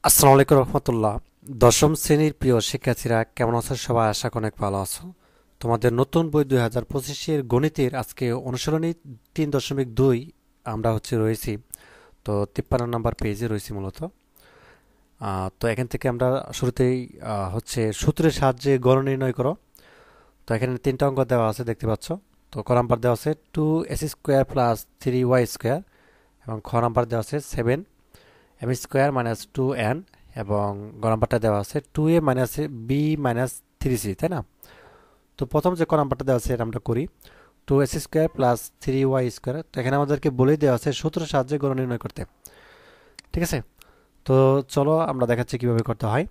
আসসালামু আলাইকুম রহমতুল্লাহ। দশম শ্রেণীর প্রিয় শিক্ষার্থীরা কেমন আছো? সবাই আশা করি অনেক ভালো আছো। তোমাদের নতুন বই 2025-এর গণিতের আজকে অনুসরণী 3.2 আমরা রয়েছি। তো 53 নম্বর পেজে রয়েছি মূলত। তো এখান থেকে আমরা শুরুতেই সূত্রের সাহায্যে গড় নির্ণয় করো। তো এখানে তিনটা অঙ্ক দেওয়া আছে, দেখতে পাচ্ছ। তো ক নাম্বার দেওয়া আছে 2s² + 3y² এবং খ নাম্বার দেওয়া আছে 7m² - 2n এবং গ নাম্বারটা দেওয়া আছে 2a - b - 3c, তাই না? তো প্রথম যে ক নাম্বারটা দেওয়া আছে এটা আমরা করি। 2s² + 3y²। তো এখানে আমাদেরকে বলেই দেওয়া আছে সূত্রের সাহায্যে গড় নির্ণয় করতে। ঠিক আছে, তো চলো আমরা দেখাচ্ছি কিভাবে করতে হয়।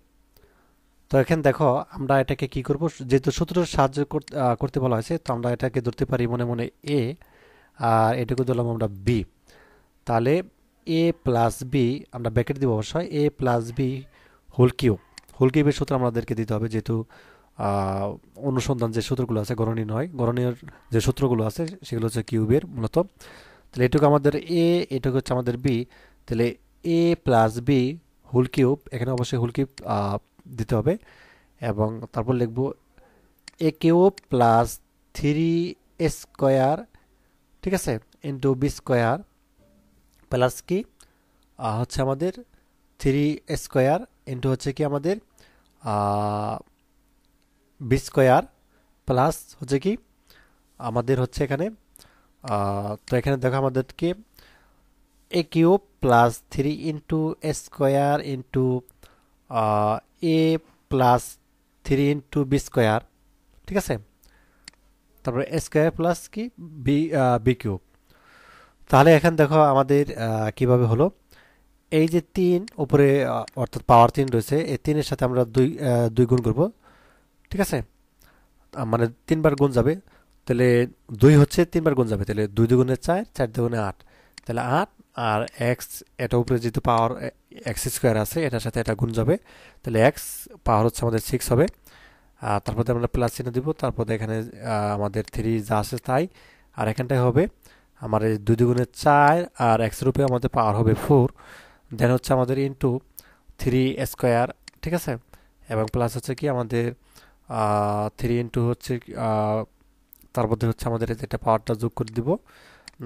তো এখানে দেখো আমরা এটাকে কি করব, যেহেতু সূত্রের সাহায্য করতে বলা হয়েছে, তো আমরা এটাকে ধরতে পারি মনে মনে a, আর এটাকে ধরলাম আমরা b। তাহলে a প্লাস বি, আমরা ব্র্যাকেট দিব অবশ্যই, a plus B whole cube. Whole কিউবের সূত্র আমাদেরকে দিতে হবে, যেহেতু অনুসন্ধান যে সূত্রগুলো আছে গণনীয় যে সূত্রগুলো আছে সেগুলো হচ্ছে কিউবের মূলত। তাহলে এটুকু আমাদের এ, এটুকু হচ্ছে আমাদের বি। তাহলে এ প্লাস বি হোল কিউব, এখানে অবশ্যই হোল কিউব দিতে হবে। এবং তারপর লিখব এ কিউব প্লাস 3 স্কোয়ার, ঠিক আছে, ইন্টু বি স্কোয়ার প্লাস কি হচ্ছে আমাদের 3 স্কোয়ার ইন্টু হচ্ছে কি আমাদের বি স্কোয়ার প্লাস হচ্ছে কি আমাদের হচ্ছে এখানে তো এখানে দেখো আমাদেরকে এ কিউব প্লাস 3 × a² ইন্টু এ প্লাস 3 × b², ঠিক আছে। তারপরে এ স্কোয়ার প্লাস কি বি বি কিউব। তাহলে এখানে দেখো আমাদের কিভাবে হলো। এই যে 3 উপরে অর্থাৎ পাওয়ার 3 রয়েছে, এই 3-এর সাথে আমরা দুই গুণ করব, ঠিক আছে। মানে 3 বার গুণ যাবে, তাহলে 2 হচ্ছে 3 বার গুণ যাবে, তাহলে 2 দুগুণে 4, 4 দুগুণে 8, তাহলে 8। আর এক্স, এটা উপরে যেহেতু পাওয়ার x² আছে, এটার সাথে এটা গুণ যাবে, তাহলে এক্স পাওয়ার হচ্ছে আমাদের 6 হবে। আর তারপর আমরা প্লাস চিহ্ন দিব, তারপর এখানে আমাদের 3 যা আছে তাই। আর এখানটায় হবে আমার 2 দুগুণে 4, আর এক্সের উপরে আমাদের পাওয়ার হবে 4। দেন হচ্ছে আমাদের ইন্টু 3 স্কোয়ার, ঠিক আছে। এবং প্লাস হচ্ছে কি আমাদের 3 ইন্টু হচ্ছে তার মধ্যে হচ্ছে আমাদের যেটা পাওয়ারটা যোগ করে দিব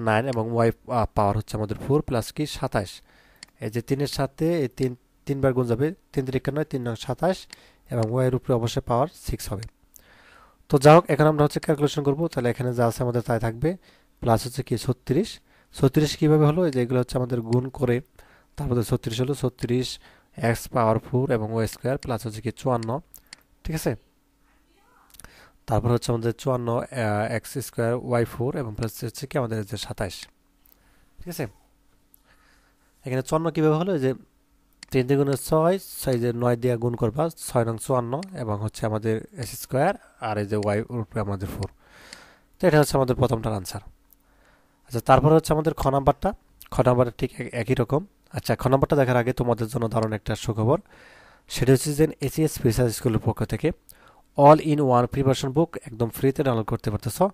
9, এবং ওয়াই পাওয়ার হচ্ছে আমাদের 4 প্লাস কি 27। এই যে 3-এর সাথে এই 3 বার গুণ যাবে, 3 3 9, 3 9 27, এবং ওয়াইয়ের উপরে অবশ্যই পাওয়ার 6 হবে। তো যাই হোক, এখন আমরা হচ্ছে ক্যালকুলেশন করব। তাহলে এখানে যা আছে আমাদের তাই থাকবে, প্লাস হচ্ছে কি 36। 36 কীভাবে হলো, এই যে এগুলো হচ্ছে আমাদের গুণ করে তারপরে 36 হলো 36 এক্স পাওয়ার 4 এবং ওয়াই স্কোয়ার প্লাস হচ্ছে কি 54, ঠিক আছে। তারপর হচ্ছে আমাদের 54 x² y4 এবং প্লাস হচ্ছে কি আমাদের যে 27, ঠিক আছে। এখানে 54 কীভাবে হলো, যে 3 দ্বিগুণে 6, 6 যে 9 দিয়ে গুণ করবা, 6 নং 54 এবং হচ্ছে আমাদের s², আর এই যে y উপরে আমাদের 4। তো এটা হচ্ছে আমাদের প্রথমটার আনসার। আচ্ছা, তারপর হচ্ছে আমাদের খ নাম্বারটা। খ নাম্বারটা ঠিক একই রকম। আচ্ছা, খ নাম্বারটা দেখার আগে তোমাদের জন্য দারুণ একটা সুখবর। সেটা হচ্ছে যে এসিএস ফ্রিসার্চ স্কুলের পক্ষ থেকে অল ইন ওয়ান প্রিপারেশন বুক একদম ফ্রিতে ডাউনলোড করতে পারতেছো।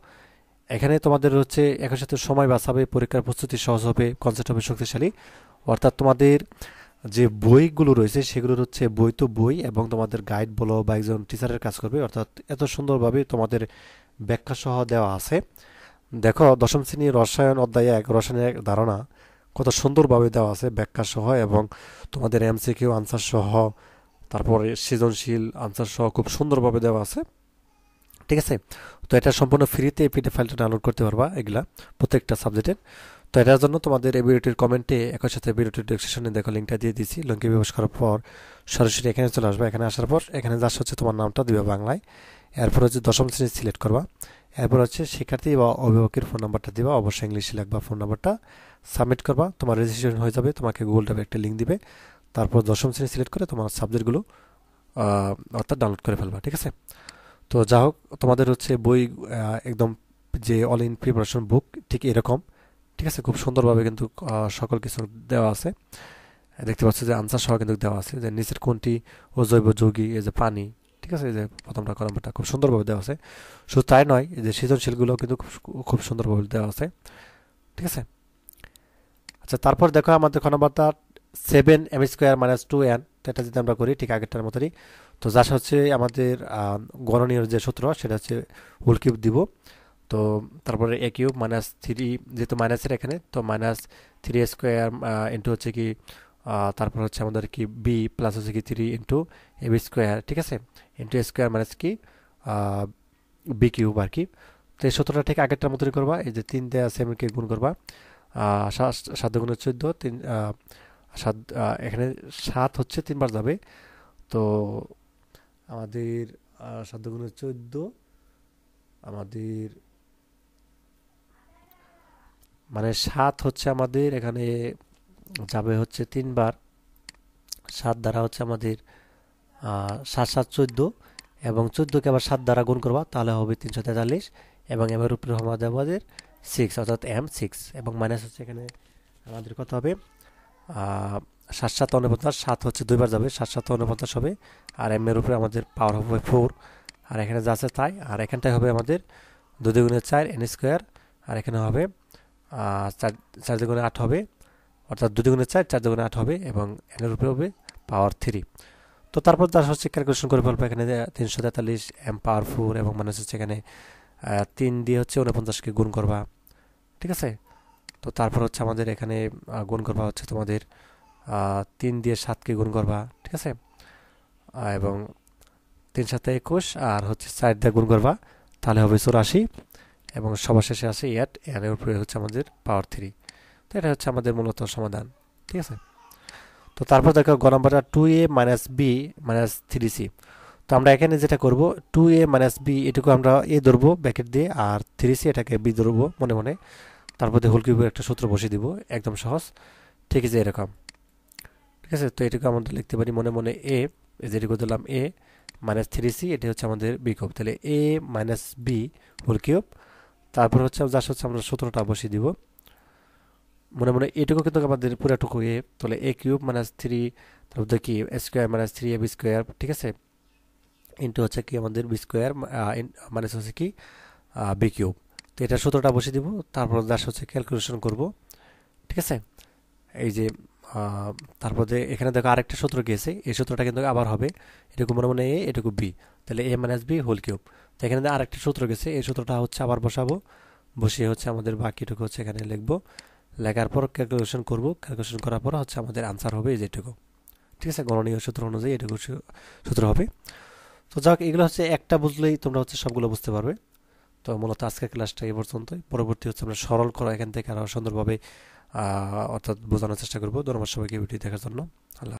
এখানে তোমাদের হচ্ছে একই সাথে সময় বাঁচাবে, পরীক্ষার প্রস্তুতি সহজ হবে, কনসেপ্ট হবে শক্তিশালী। অর্থাৎ তোমাদের যে বইগুলো রয়েছে সেগুলোর হচ্ছে বই তো বই, এবং তোমাদের গাইড বলো বা একজন টিচারের কাজ করবে, অর্থাৎ এত সুন্দরভাবে তোমাদের ব্যাখ্যা সহ দেওয়া আছে। দেখো, দশম শ্রেণীর রসায়ন অধ্যায় 1 রসায়নের ধারণা কত সুন্দরভাবে দেওয়া আছে ব্যাখ্যা সহ, এবং তোমাদের এমসিকিউ আনসার সহ, তারপরে সৃজনশীল আনসার সহ খুব সুন্দরভাবে দেওয়া আছে, ঠিক আছে। তো এটা সম্পূর্ণ ফ্রিতে পিডিএফ ফাইলটা ডাউনলোড করতে পারবা এগুলা প্রত্যেকটা সাবজেক্টের। তো এটার জন্য তোমাদের এই ভিডিওটির কমেন্টে একই সাথে ভিডিওটির ডেসক্রিপশনে দেখো লিঙ্কটা দিয়ে দিয়েছি। লিঙ্কে প্রবেশ করার পর সরাসরি এখানে চলে আসবে। এখানে আসার পর এখানে যা হচ্ছে তোমার নামটা দিবে বাংলায়, এরপর হচ্ছে দশম শ্রেণী সিলেক্ট করবা, এরপর হচ্ছে শিক্ষার্থী বা অভিভাবকের ফোন নাম্বারটা দিবা, অবশ্যই ইংলিশে লিখবা ফোন নাম্বারটা, সাবমিট করবা, তোমার রেজিস্ট্রেশন হয়ে যাবে। তোমাকে গুগল ড্রাইভে একটা লিঙ্ক দিবে, তারপর দশম শ্রেণী সিলেক্ট করে তোমার সাবজেক্টগুলো অর্থাৎ ডাউনলোড করে ফেলবা, ঠিক আছে। তো যা হোক, তোমাদের হচ্ছে বই একদম যে অল ইন প্রিপারেশন বুক ঠিক এরকম, ঠিক আছে। খুব সুন্দরভাবে কিন্তু সকল কিছু দেওয়া আছে। দেখতে পাচ্ছ যে আনসার সহ কিন্তু দেওয়া আছে, যে নিচের কোনটি অজৈব যৌগী, এই যে পানি, ঠিক আছে। এই যে প্রথমটা কলমটা খুব সুন্দরভাবে দেওয়া আছে। শুধু তাই নয়, এই যে সৃজনশীলগুলো কিন্তু খুব সুন্দরভাবে দেওয়া আছে, ঠিক আছে। আচ্ছা, তারপর দেখো আমাদের খ নাম্বারটা 7m² - 2n। তো এটা যদি আমরা করি ঠিক আগেরটার মতোই, তো যা হচ্ছে আমাদের গণনীয় যে সূত্র সেটা হচ্ছে হোল কিউব দিব। তো তারপরে এ কিউব মাইনাস থ্রি, যেহেতু মাইনাসের এখানে, তো মাইনাস থ্রি স্কোয়ার ইন্টু হচ্ছে কি তারপর হচ্ছে আমাদের কি বি প্লাস হচ্ছে কি three into A B square, ঠিক আছে, ইন্টু স্কোয়ার মাইনাস কি বি কিউব আর কি। তো এই সূত্রটা ঠিক আগেরটার মতোই করবা। এই যে 3 দেওয়া আছে এমনকি গুণ করবা, 7 গুণে 14, 3 7, এখানে 7 হচ্ছে 3 বার যাবে। তো আমাদের 7 গুণে 14, আমাদের মানে 7 হচ্ছে আমাদের এখানে যাবে হচ্ছে 3 বার। 7 দ্বারা হচ্ছে আমাদের 7 7 14, এবং 14কে আবার 7 দ্বারা গুণ করবা, তাহলে হবে 343, এবং এম এর উপরে হবে আমাদের 6, অর্থাৎ এম 6, এবং মাইনাস হচ্ছে এখানে আমাদের কত হবে 7 7 49, 7 হচ্ছে 2 বার যাবে, 7 7 49 হবে, আর এম এর উপরে আমাদের পাওয়ার হবে 4, আর এখানে যা আছে তাই, আর এখানটায় হবে আমাদের 2 দুগুণে 4 এন স্কোয়ার, আর এখানে হবে 4 দুগুণে 8 হবে, অর্থাৎ 2 দুগুণে 4 4 দুগুণে 8 হবে, এবং এন এর উপরে হবে পাওয়ার 3। তো তারপর তার হচ্ছে ক্যালকুলেশন করে ফেলবো এখানে 343 এম পাওয়ার 4, এবং মানে হচ্ছে এখানে 3 দিয়ে হচ্ছে 49কে গুণ করবা, ঠিক আছে। তো তারপর হচ্ছে আমাদের এখানে গুণ করবা হচ্ছে তোমাদের 3 দিয়ে 7কে গুণ করবা, ঠিক আছে, এবং 3 7 21, আর হচ্ছে 4 দিয়ে গুণ করবা, তাহলে হবে 84, এবং সবার শেষে আসে এর উপরে হচ্ছে আমাদের পাওয়ার 3। তো এটা হচ্ছে আমাদের মূলত সমাধান, ঠিক আছে। তো তারপর দেখো গ নাম্বারটা 2a minus B minus 3c। তো আমরা এখানে যেটা করব 2a মাইনাস বি এটুকু আমরা এ ধরবো ব্র্যাকেট দিয়ে, আর 3c এটাকে বি ধরবো মনে মনে, তারপর দিয়ে হোল কিউবের একটা সূত্র বসিয়ে দিব, একদম সহজ, ঠিক আছে, এরকম, ঠিক আছে। তো এটুকু আমরা লিখতে পারি মনে মনে এ, যেটুকু দিলাম এ মাইনাস 3c, এটা হচ্ছে আমাদের বি কিউব, তাহলে এ মাইনাস বি হোল কিউব, তারপর হচ্ছে যা হচ্ছে আমরা সূত্রটা বসিয়ে দিব মনে মনে, এটুকু কিন্তু আমাদের পুরোটুকু এ, তাহলে এ কিউব মাইনাস 3, তারপর কি square minus 3 A B square, ঠিক আছে, ইন্টু হচ্ছে কি আমাদের বি স্কোয়ার মাইনাস হচ্ছে কি বি কিউব। তো এটা সূত্রটা বসিয়ে দিব, তারপর যা হচ্ছে ক্যালকুলেশন করব, ঠিক আছে। এই যে তারপর এখানে দেখো আরেকটা সূত্র গিয়েছে, এই সূত্রটা কিন্তু আবার হবে এটুকু মনে মনে এ এটুকু বি, তাহলে এ মাইনাস বি হোল কিউব। তো এখানে আরেকটা সূত্র গেছে, এই সূত্রটা হচ্ছে আবার বসাবো, বসিয়ে হচ্ছে আমাদের বাকিটুকু হচ্ছে এখানে লিখবো, লেখার পর ক্যালকুলেশন করব, ক্যালকুলেশন করার পর হচ্ছে আমাদের আনসার হবে এই যেটুকু, ঠিক আছে, গণনীয় সূত্র অনুযায়ী এটুকু সূত্র হবে। তো যাক, এগুলো হচ্ছে একটা বুঝলেই তোমরা হচ্ছে সবগুলো বুঝতে পারবে। তো মূলত আজকের ক্লাসটা এই পর্যন্তই, পরবর্তী হচ্ছে আমরা সরল করা এখান থেকে আরও সুন্দরভাবে অর্থাৎ বোঝানোর চেষ্টা করবো। ধন্যবাদ সবাইকে ভিডিও দেখার জন্য। আল্লাহ।